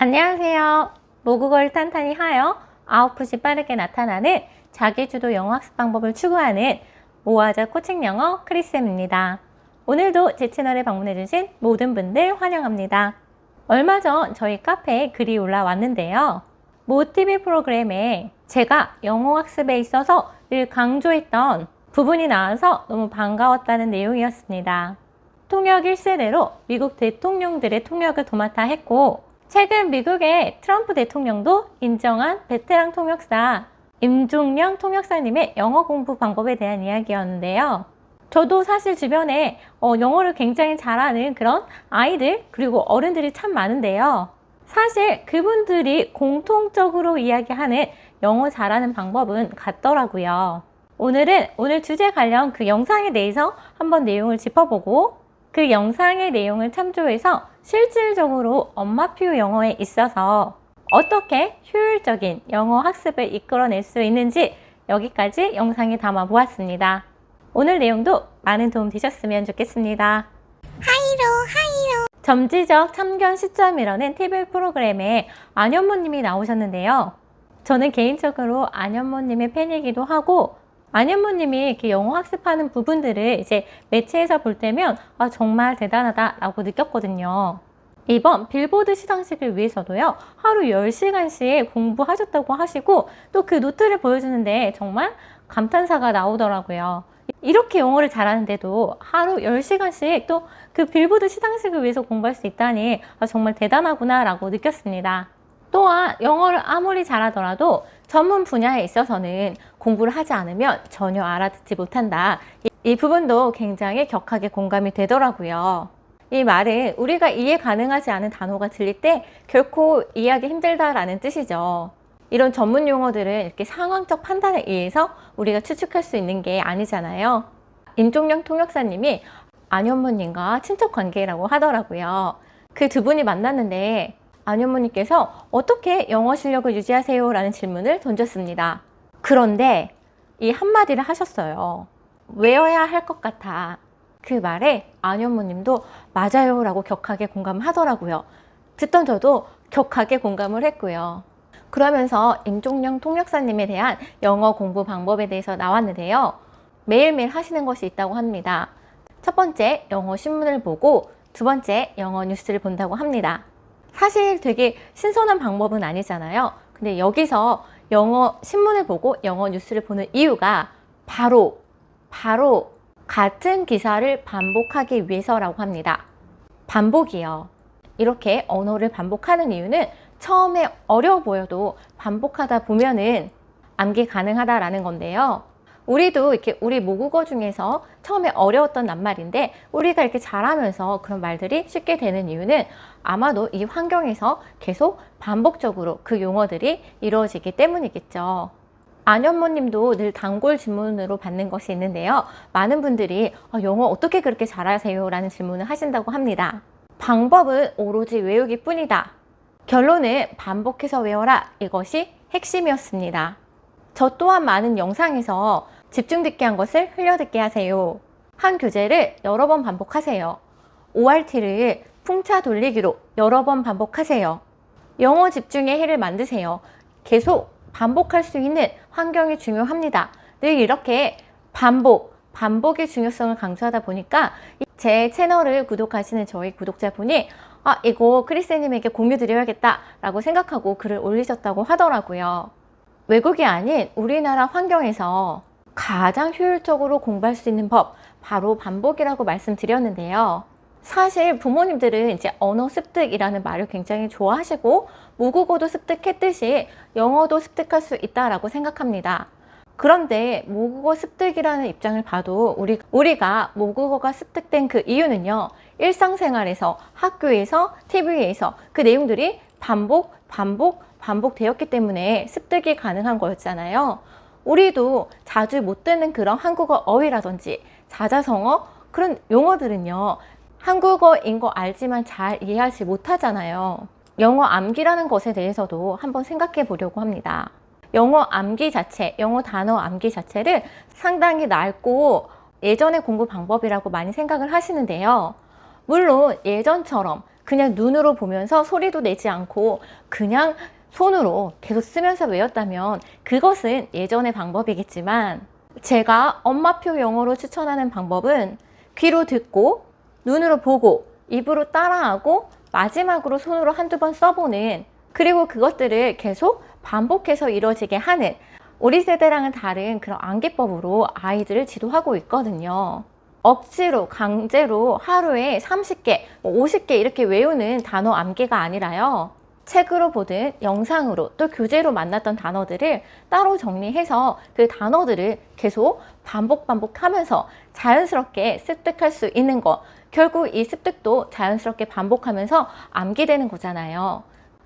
안녕하세요. 모국어를 탄탄히 하여 아웃풋이 빠르게 나타나는 자기주도 영어 학습 방법을 추구하는 모아자 코칭 영어 크리쌤입니다. 오늘도 제 채널에 방문해주신 모든 분들 환영합니다. 얼마 전 저희 카페에 글이 올라왔는데요. 모 TV 프로그램에 제가 영어 학습에 있어서 늘 강조했던 부분이 나와서 너무 반가웠다는 내용이었습니다. 통역 1세대로 미국 대통령들의 통역을 도맡아 했고, 최근 미국의 트럼프 대통령도 인정한 베테랑 통역사 임종영 통역사님의 영어 공부 방법에 대한 이야기였는데요. 저도 사실 주변에 영어를 굉장히 잘하는 그런 아이들 그리고 어른들이 참 많은데요. 사실 그분들이 공통적으로 이야기하는 영어 잘하는 방법은 같더라고요. 오늘 주제 관련 그 영상에 대해서 한번 내용을 짚어보고, 그 영상의 내용을 참조해서 실질적으로 엄마표 영어에 있어서 어떻게 효율적인 영어 학습을 이끌어낼 수 있는지 여기까지 영상에 담아 보았습니다. 오늘 내용도 많은 도움 되셨으면 좋겠습니다. 하이로 점지적 참견 시점이라는 TV 프로그램에 안현모님이 나오셨는데요. 저는 개인적으로 안현모님의 팬이기도 하고, 안현모님이 이렇게 영어 학습하는 부분들을 이제 매체에서 볼 때면 정말 대단하다라고 느꼈거든요. 이번 빌보드 시상식을 위해서도요, 하루 10시간씩 공부하셨다고 하시고, 또 그 노트를 보여주는데 정말 감탄사가 나오더라고요. 이렇게 영어를 잘하는데도 하루 10시간씩 또 그 빌보드 시상식을 위해서 공부할 수 있다니 정말 대단하구나 라고 느꼈습니다. 또한 영어를 아무리 잘하더라도 전문 분야에 있어서는 공부를 하지 않으면 전혀 알아듣지 못한다. 이 부분도 굉장히 격하게 공감이 되더라고요. 이 말은 우리가 이해 가능하지 않은 단어가 들릴 때 결코 이해하기 힘들다라는 뜻이죠. 이런 전문 용어들은 이렇게 상황적 판단에 의해서 우리가 추측할 수 있는 게 아니잖아요. 임종영 통역사님이 안현모님과 친척 관계라고 하더라고요. 그 두 분이 만났는데 안현모님께서 어떻게 영어 실력을 유지하세요? 라는 질문을 던졌습니다. 그런데 이 한마디를 하셨어요. 외워야 할 것 같아. 그 말에 안현모님도 맞아요 라고 격하게 공감하더라고요. 듣던 저도 격하게 공감을 했고요. 그러면서 임종영 통역사님에 대한 영어 공부 방법에 대해서 나왔는데요. 매일매일 하시는 것이 있다고 합니다. 첫 번째, 영어 신문을 보고 두 번째, 영어 뉴스를 본다고 합니다. 사실 되게 신선한 방법은 아니잖아요. 근데 여기서 영어 신문을 보고 영어 뉴스를 보는 이유가 바로 같은 기사를 반복하기 위해서라고 합니다. 반복이요. 이렇게 언어를 반복하는 이유는 처음에 어려워 보여도 반복하다 보면은 암기 가능하다라는 건데요. 우리도 이렇게 우리 모국어 중에서 처음에 어려웠던 낱말인데 우리가 이렇게 잘하면서 그런 말들이 쉽게 되는 이유는 아마도 이 환경에서 계속 반복적으로 그 용어들이 이루어지기 때문이겠죠. 안현모님도 늘 단골 질문으로 받는 것이 있는데요. 많은 분들이 영어 어떻게 그렇게 잘하세요? 라는 질문을 하신다고 합니다. 방법은 오로지 외우기 뿐이다. 결론은 반복해서 외워라. 이것이 핵심이었습니다. 저 또한 많은 영상에서 집중 듣기 한 것을 흘려 듣게 하세요. 한 교재를 여러 번 반복하세요. ORT를 풍차 돌리기로 여러 번 반복하세요. 영어 집중의 해를 만드세요. 계속 반복할 수 있는 환경이 중요합니다. 늘 이렇게 반복의 중요성을 강조하다 보니까 제 채널을 구독하시는 저희 구독자분이 이거 크리스님에게 공유 드려야겠다 라고 생각하고 글을 올리셨다고 하더라고요. 외국이 아닌 우리나라 환경에서 가장 효율적으로 공부할 수 있는 법, 바로 반복이라고 말씀드렸는데요. 사실 부모님들은 이제 언어 습득이라는 말을 굉장히 좋아하시고 모국어도 습득했듯이 영어도 습득할 수 있다라고 생각합니다. 그런데 모국어 습득이라는 입장을 봐도 우리가 모국어가 습득된 그 이유는요, 일상생활에서, 학교에서, TV에서 그 내용들이 반복되었기 때문에 습득이 가능한 거였잖아요. 우리도 자주 못 듣는 그런 한국어 어휘라든지 사자성어, 그런 용어들은요, 한국어인 거 알지만 잘 이해하지 못하잖아요. 영어 암기라는 것에 대해서도 한번 생각해 보려고 합니다. 영어 암기 자체, 영어 단어 암기 자체를 상당히 넓고 예전의 공부 방법이라고 많이 생각을 하시는데요. 물론 예전처럼 그냥 눈으로 보면서 소리도 내지 않고 그냥 손으로 계속 쓰면서 외웠다면 그것은 예전의 방법이겠지만, 제가 엄마표 영어로 추천하는 방법은 귀로 듣고 눈으로 보고 입으로 따라하고 마지막으로 손으로 한두 번 써보는, 그리고 그것들을 계속 반복해서 이루어지게 하는, 우리 세대랑은 다른 그런 암기법으로 아이들을 지도하고 있거든요. 억지로 강제로 하루에 30개, 50개 이렇게 외우는 단어 암기가 아니라요. 책으로 보든 영상으로 또 교재로 만났던 단어들을 따로 정리해서 그 단어들을 계속 반복하면서 자연스럽게 습득할 수 있는 것, 결국 이 습득도 자연스럽게 반복하면서 암기되는 거잖아요.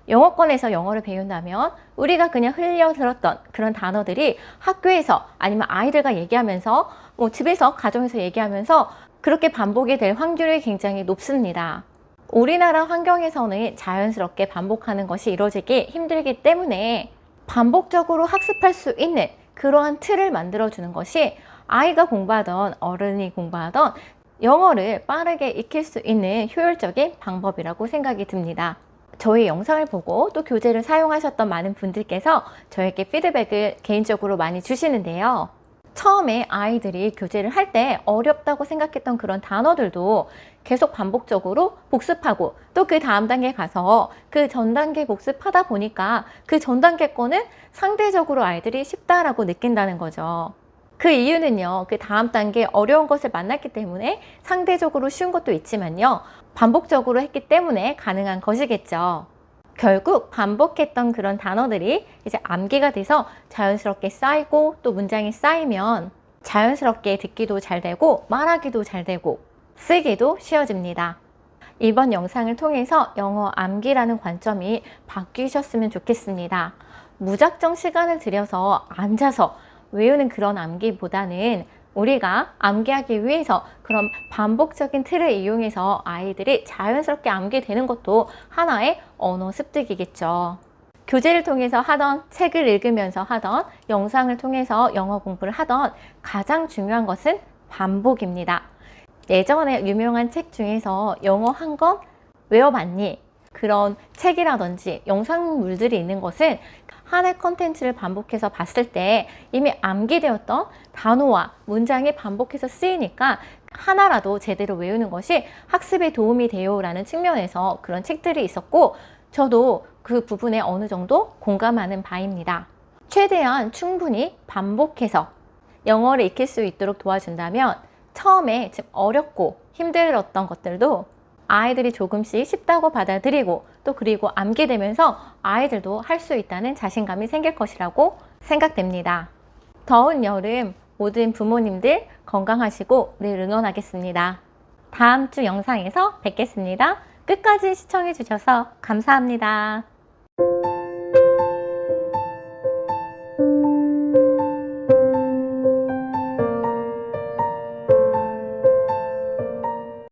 영어권에서 영어를 배운다면 우리가 그냥 흘려 들었던 그런 단어들이 학교에서 아니면 아이들과 얘기하면서 집에서 가정에서 얘기하면서 그렇게 반복이 될 확률이 굉장히 높습니다. 우리나라 환경에서는 자연스럽게 반복하는 것이 이루어지기 힘들기 때문에 반복적으로 학습할 수 있는 그러한 틀을 만들어주는 것이 아이가 공부하던 어른이 공부하던 영어를 빠르게 익힐 수 있는 효율적인 방법이라고 생각이 듭니다. 저희 영상을 보고 또 교재를 사용하셨던 많은 분들께서 저에게 피드백을 개인적으로 많이 주시는데요. 처음에 아이들이 교재를 할 때 어렵다고 생각했던 그런 단어들도 계속 반복적으로 복습하고 또 그 다음 단계 가서 그 전 단계 복습하다 보니까 그 전 단계 거는 상대적으로 아이들이 쉽다라고 느낀다는 거죠. 그 이유는요, 그 다음 단계 어려운 것을 만났기 때문에 상대적으로 쉬운 것도 있지만요, 반복적으로 했기 때문에 가능한 것이겠죠. 결국 반복했던 그런 단어들이 이제 암기가 돼서 자연스럽게 쌓이고 또 문장이 쌓이면 자연스럽게 듣기도 잘 되고 말하기도 잘 되고 쓰기도 쉬워집니다. 이번 영상을 통해서 영어 암기라는 관점이 바뀌셨으면 좋겠습니다. 무작정 시간을 들여서 앉아서 외우는 그런 암기보다는 우리가 암기하기 위해서 그런 반복적인 틀을 이용해서 아이들이 자연스럽게 암기되는 것도 하나의 언어 습득이겠죠. 교재를 통해서 하던, 책을 읽으면서 하던, 영상을 통해서 영어 공부를 하던 가장 중요한 것은 반복입니다. 예전에 유명한 책 중에서 영어 한 권 외워봤니? 그런 책이라든지 영상물들이 있는 것은 하나의 컨텐츠를 반복해서 봤을 때 이미 암기되었던 단어와 문장이 반복해서 쓰이니까 하나라도 제대로 외우는 것이 학습에 도움이 돼요 라는 측면에서 그런 책들이 있었고, 저도 그 부분에 어느 정도 공감하는 바입니다. 최대한 충분히 반복해서 영어를 익힐 수 있도록 도와준다면 처음에 좀 어렵고 힘들었던 것들도 아이들이 조금씩 쉽다고 받아들이고 또 그리고 암기되면서 아이들도 할 수 있다는 자신감이 생길 것이라고 생각됩니다. 더운 여름 모든 부모님들 건강하시고 늘 응원하겠습니다. 다음 주 영상에서 뵙겠습니다. 끝까지 시청해 주셔서 감사합니다.